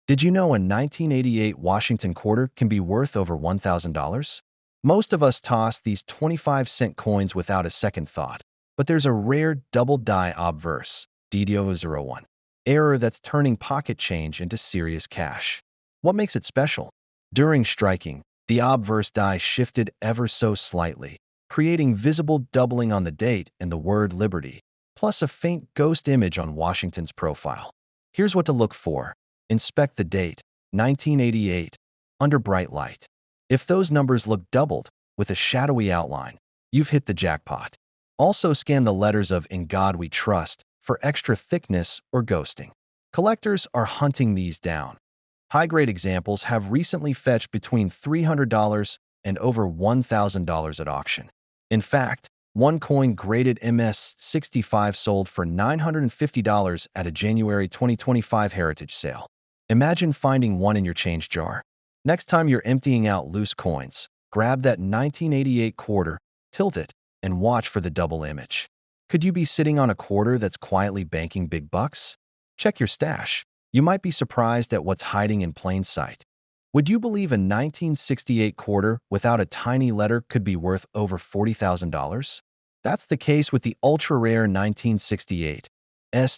Did you know a 1988 Washington quarter can be worth over $1,000? Most of us toss these 25-cent coins without a second thought, but there's a rare double die obverse, DDO01, error that's turning pocket change into serious cash. What makes it special? During striking, the obverse die shifted ever so slightly, creating visible doubling on the date and the word Liberty, plus a faint ghost image on Washington's profile. Here's what to look for. Inspect the date, 1988, under bright light. If those numbers look doubled, with a shadowy outline, you've hit the jackpot. Also scan the letters of In God We Trust for extra thickness or ghosting. Collectors are hunting these down. High-grade examples have recently fetched between $300 and over $1,000 at auction. In fact, one coin graded MS65 sold for $950 at a January 2025 heritage sale. Imagine finding one in your change jar. Next time you're emptying out loose coins, grab that 1988 quarter, tilt it, and watch for the double image. Could you be sitting on a quarter that's quietly banking big bucks? Check your stash. You might be surprised at what's hiding in plain sight. Would you believe a 1968 quarter without a tiny letter could be worth over $40,000? That's the case with the ultra-rare 1968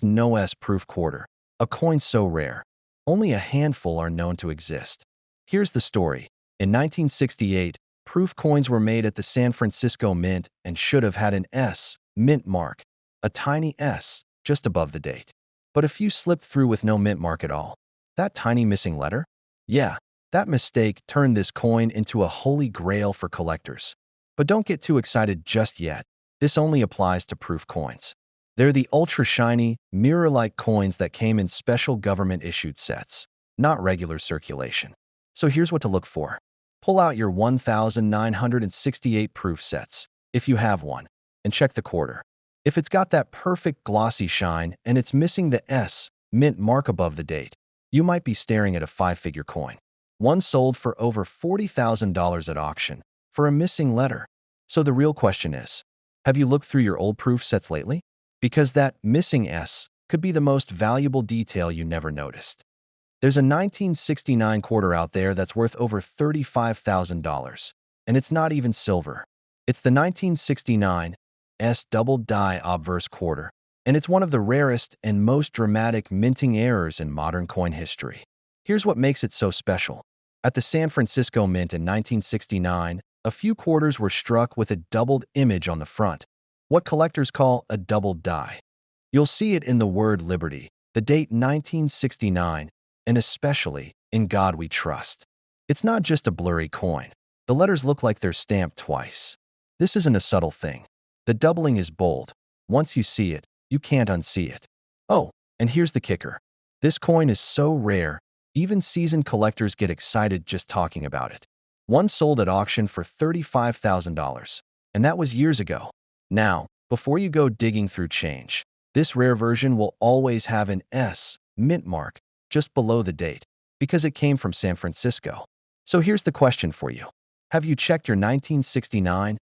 No-S proof quarter, a coin so rare, only a handful are known to exist. Here's the story. In 1968, proof coins were made at the San Francisco Mint and should have had an S mint mark, a tiny S, just above the date. But a few slipped through with no mint mark at all. That tiny missing letter? Yeah, that mistake turned this coin into a holy grail for collectors. But don't get too excited just yet. This only applies to proof coins. They're the ultra-shiny, mirror-like coins that came in special government-issued sets, not regular circulation. So here's what to look for. Pull out your 1968 proof sets, if you have one, and check the quarter. If it's got that perfect glossy shine and it's missing the S mint mark above the date, you might be staring at a five-figure coin. One sold for over $40,000 at auction for a missing letter. So the real question is, have you looked through your old proof sets lately? Because that missing S could be the most valuable detail you never noticed. There's a 1969 quarter out there that's worth over $35,000, and it's not even silver. It's the 1969 double die obverse quarter, and it's one of the rarest and most dramatic minting errors in modern coin history. Here's what makes it so special. At the San Francisco Mint in 1969, a few quarters were struck with a doubled image on the front, what collectors call a double die. You'll see it in the word Liberty, the date 1969, and especially In God We Trust. It's not just a blurry coin. The letters look like they're stamped twice. This isn't a subtle thing. The doubling is bold. Once you see it, you can't unsee it. Oh, and here's the kicker. This coin is so rare, even seasoned collectors get excited just talking about it. One sold at auction for $35,000, and that was years ago. Now, before you go digging through change, this rare version will always have an S mint mark just below the date because it came from San Francisco. So here's the question for you. Have you checked your 1969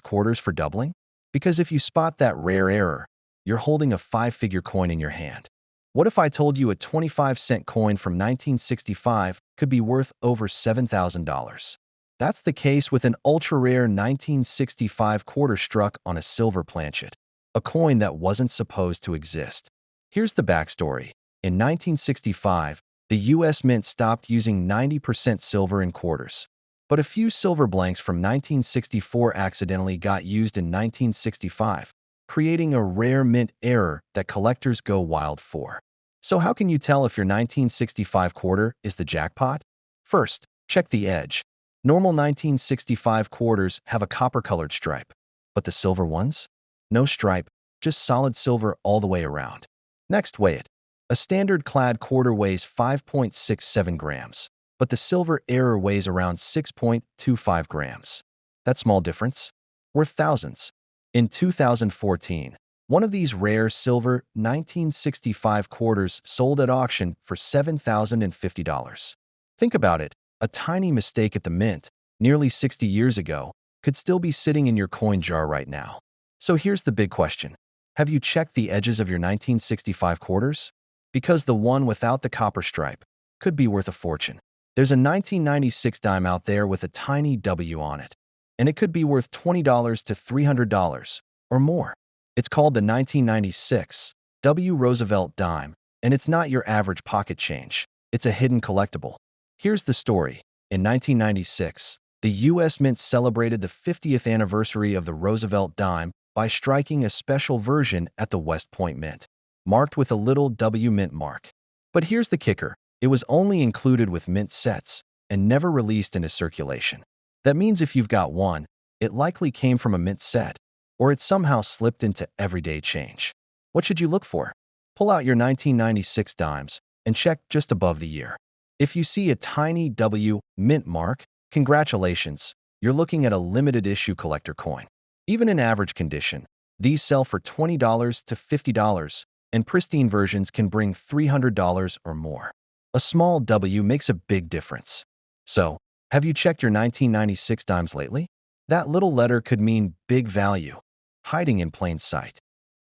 quarters for doubling? Because if you spot that rare error, you're holding a five-figure coin in your hand. What if I told you a 25-cent coin from 1965 could be worth over $7,000? That's the case with an ultra-rare 1965 quarter struck on a silver planchet, a coin that wasn't supposed to exist. Here's the backstory. In 1965, the U.S. Mint stopped using 90% silver in quarters. But a few silver blanks from 1964 accidentally got used in 1965, creating a rare mint error that collectors go wild for. So how can you tell if your 1965 quarter is the jackpot? First, check the edge. Normal 1965 quarters have a copper-colored stripe, but the silver ones? No stripe, just solid silver all the way around. Next, weigh it. A standard clad quarter weighs 5.67 grams, but the silver error weighs around 6.25 grams. That small difference? Worth thousands. In 2014, one of these rare silver 1965 quarters sold at auction for $7,050. Think about it. A tiny mistake at the mint, nearly 60 years ago, could still be sitting in your coin jar right now. So here's the big question. Have you checked the edges of your 1965 quarters? Because the one without the copper stripe, could be worth a fortune. There's a 1996 dime out there with a tiny W on it, and it could be worth $20 to $300 or more. It's called the 1996 W. Roosevelt dime, and it's not your average pocket change. It's a hidden collectible. Here's the story. In 1996, the U.S. Mint celebrated the 50th anniversary of the Roosevelt dime by striking a special version at the West Point Mint, marked with a little W mint mark. But here's the kicker. It was only included with mint sets and never released into circulation. That means if you've got one, it likely came from a mint set, or it somehow slipped into everyday change. What should you look for? Pull out your 1996 dimes and check just above the year. If you see a tiny W mint mark, congratulations, you're looking at a limited issue collector coin. Even in average condition, these sell for $20 to $50, and pristine versions can bring $300 or more. A small W makes a big difference. So, have you checked your 1996 dimes lately? That little letter could mean big value, hiding in plain sight.